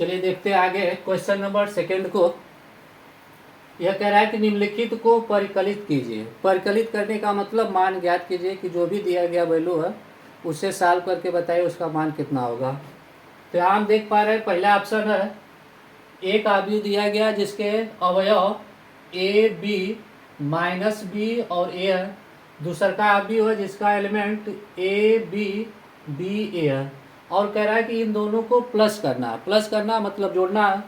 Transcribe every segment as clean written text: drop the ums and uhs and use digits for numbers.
चलिए देखते हैं आगे क्वेश्चन नंबर सेकंड को। यह कह रहा है कि निम्नलिखित को परिकलित कीजिए। परिकलित करने का मतलब मान ज्ञात कीजिए कि जो भी दिया गया वैल्यू है उससे सॉल्व करके बताइए उसका मान कितना होगा। तो यहाँ हम देख पा रहे हैं पहला ऑप्शन है, एक आव्यूह दिया गया जिसके अवयव ए बी माइनस बी और ए है। दूसरा का आव्यूह है जिसका एलिमेंट ए बी बी ए है और कह रहा है कि इन दोनों को प्लस करना है। प्लस करना मतलब जोड़ना है।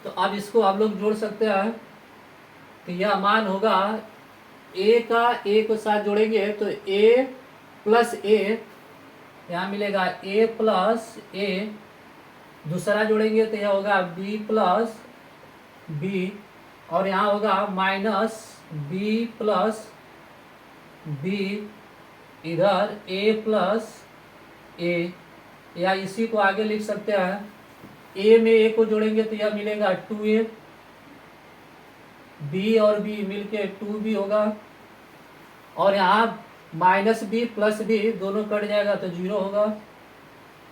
तो अब इसको हम लोग जोड़ सकते हैं। तो यह मान होगा ए का ए को साथ जोड़ेंगे तो ए प्लस ए, यहाँ मिलेगा ए प्लस ए। दूसरा जोड़ेंगे तो यह होगा बी प्लस बी और यहाँ होगा माइनस बी प्लस बी, इधर ए प्लस ए, या इसी को आगे लिख सकते हैं। ए में ए को जोड़ेंगे तो यह मिलेगा 2a, बी और बी मिलके 2b होगा और यहाँ माइनस बी प्लस बी दोनों कट जाएगा तो 0 होगा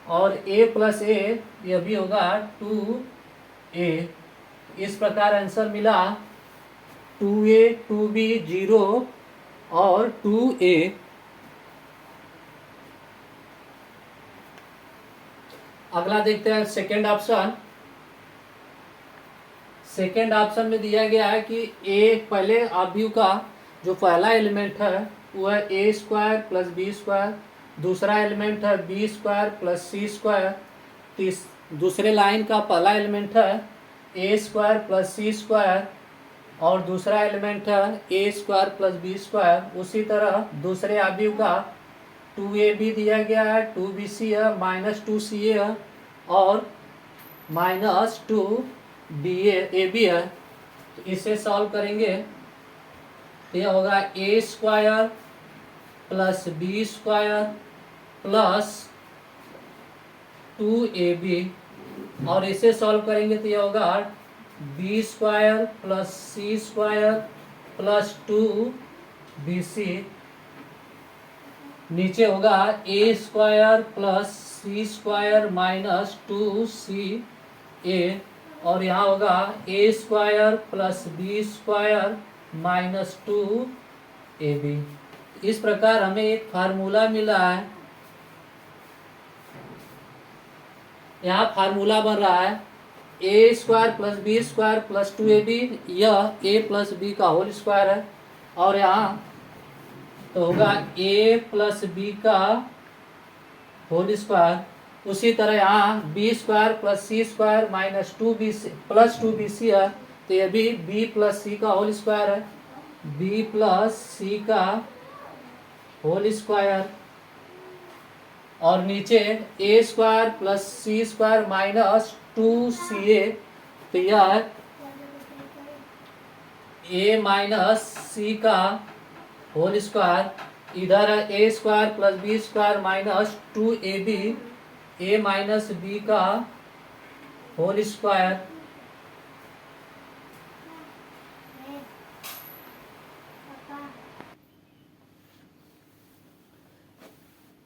और a प्लस ए यह भी होगा 2a। इस प्रकार आंसर मिला 2a 2b 0 और 2a। अगला देखते हैं सेकेंड ऑप्शन। सेकेंड ऑप्शन में दिया गया है कि ए पहले आव्यूह का जो पहला एलिमेंट है वो है A square plus B square. दूसरा एलिमेंट है B square plus C square. दूसरे लाइन का पहला एलिमेंट है A square plus C square और दूसरा एलिमेंट है A square plus B square. उसी तरह दूसरे आव्यूह का 2ab दिया गया है, 2bc है, माइनस 2ca है और माइनस 2ab है। तो इसे सॉल्व करेंगे तो यह होगा A square plus B square plus 2ab और इसे सॉल्व करेंगे तो यह होगा B square plus C square plus 2bc। नीचे होगा A square plus C square minus 2ca और यहाँ होगा A square plus B square minus 2ab। इस प्रकार हमें एक फार्मूला मिला है। यहाँ फार्मूला बन रहा है A square plus B square plus 2ab, यह ए प्लस बी का होल स्क्वायर है और यहाँ तो होगा ए प्लस बी का होल स्क्वायर। उसी तरह यहाँ B square plus C square minus 2bc plus 2bc है तो यह भी बी प्लस सी का होल स्क्वायर है, बी प्लस सी का होल स्क्वायर और नीचे A square plus C square minus 2ca तो यह ए माइनस सी का होल स्क्वायर। इधर है A square plus B square minus 2ab, A minus B का whole square.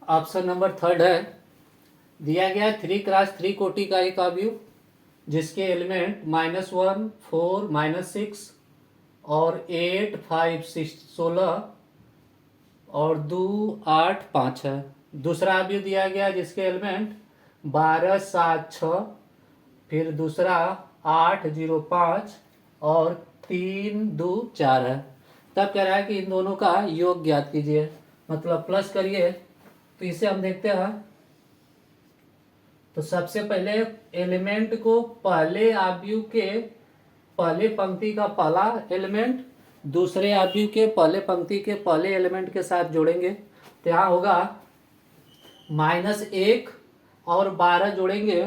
Option number third है, दिया गया 3x3 कोटि का एक आव्यूह जिसके एलिमेंट -1 4 -6 और 8 5 6 16 और 2 8 5 है। दूसरा आव्यूह दिया गया जिसके एलिमेंट 12 7 6, फिर दूसरा 8 0 5 और 3 2 4 है। तब कह रहा है कि इन दोनों का योग ज्ञात कीजिए, मतलब प्लस करिए। तो इसे हम देखते हैं। तो सबसे पहले एलिमेंट को पहले आव्यूह के पहले पंक्ति का पहला एलिमेंट दूसरे आव्यूह के पहले पंक्ति के पहले एलिमेंट के साथ जोड़ेंगे। तो यहाँ होगा -1 और 12 जोड़ेंगे,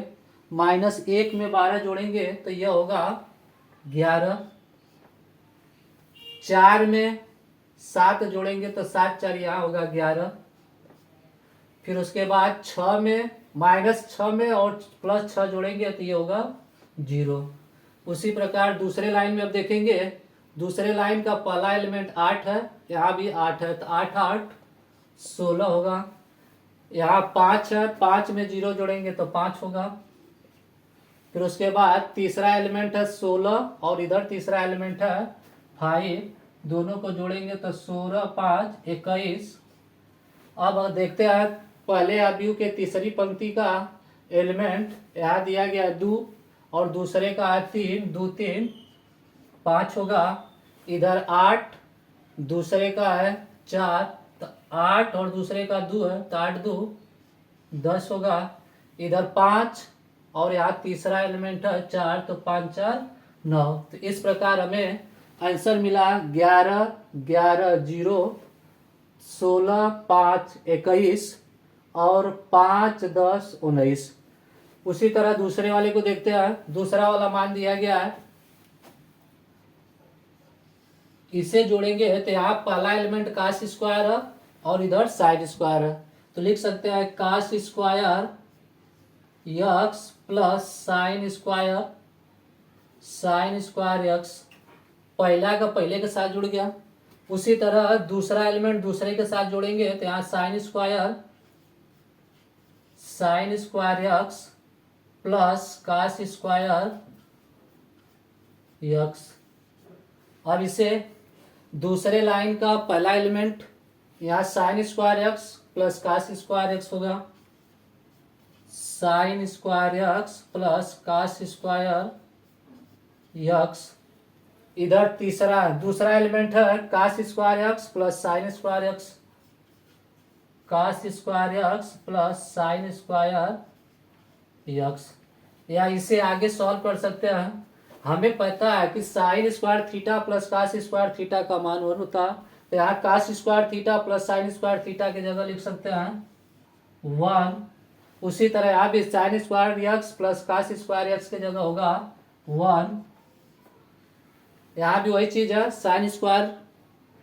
-1 में 12 जोड़ेंगे तो यह होगा 11। 4 में 7 जोड़ेंगे तो 7 4 यहाँ होगा 11। फिर उसके बाद 6 में -6 में और +6 जोड़ेंगे तो ये होगा 0। उसी प्रकार दूसरे लाइन में अब देखेंगे, दूसरे लाइन का पहला एलिमेंट 8 है, यहाँ भी 8 है तो 8 8 16 होगा। यहाँ 5 है, 5 में 0 जोड़ेंगे तो 5 होगा। फिर उसके बाद तीसरा एलिमेंट है 16 और इधर तीसरा एलिमेंट है 5, दोनों को जोड़ेंगे तो 16 5 21। अब देखते हैं पहले अवयव के तीसरी पंक्ति का एलिमेंट यहाँ दिया गया 2 और दूसरे का है 3, 2 3 5 होगा। इधर 8 दूसरे का है 4, तो 8 और दूसरे का 2 है तो 8 2 10 होगा। इधर 5 और यहाँ तीसरा एलिमेंट है 4, तो 5 4 9। तो इस प्रकार हमें आंसर मिला 11 11 0 16 5 21 और 5 10 19। उसी तरह दूसरे वाले को देखते हैं। दूसरा वाला मान दिया गया है, इसे जोड़ेंगे तो यहाँ पहला एलिमेंट कास स्क्वायर है और इधर साइन स्क्वायर है, तो लिख सकते हैं cos square x plus sine square x. पहला का पहले के साथ जुड़ गया। उसी तरह दूसरा एलिमेंट दूसरे के साथ जोड़ेंगे तो यहाँ sine square x plus cos square x. अब इसे दूसरे लाइन का पहला एलिमेंट यहाँ sine square x plus cos square x होगा, sine square x plus cos square x. इधर तीसरा दूसरा एलिमेंट है cos square x plus sine square x, cos square x plus sine square x. या इसे आगे सॉल्व कर सकते हैं। हमें पता है कि sine square theta plus cos square theta का मान 1 होता, तो यहाँ cos square theta plus sine square theta की जगह लिख सकते हैं 1। उसी तरह यहाँ भी sine square x plus cos square x की जगह होगा 1। यहाँ भी वही चीज है, sine square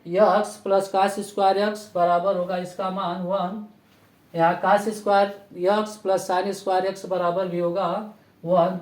x plus cos square x बराबर होगा इसका मान 1। यहाँ cos square x plus sine square x बराबर भी होगा 1।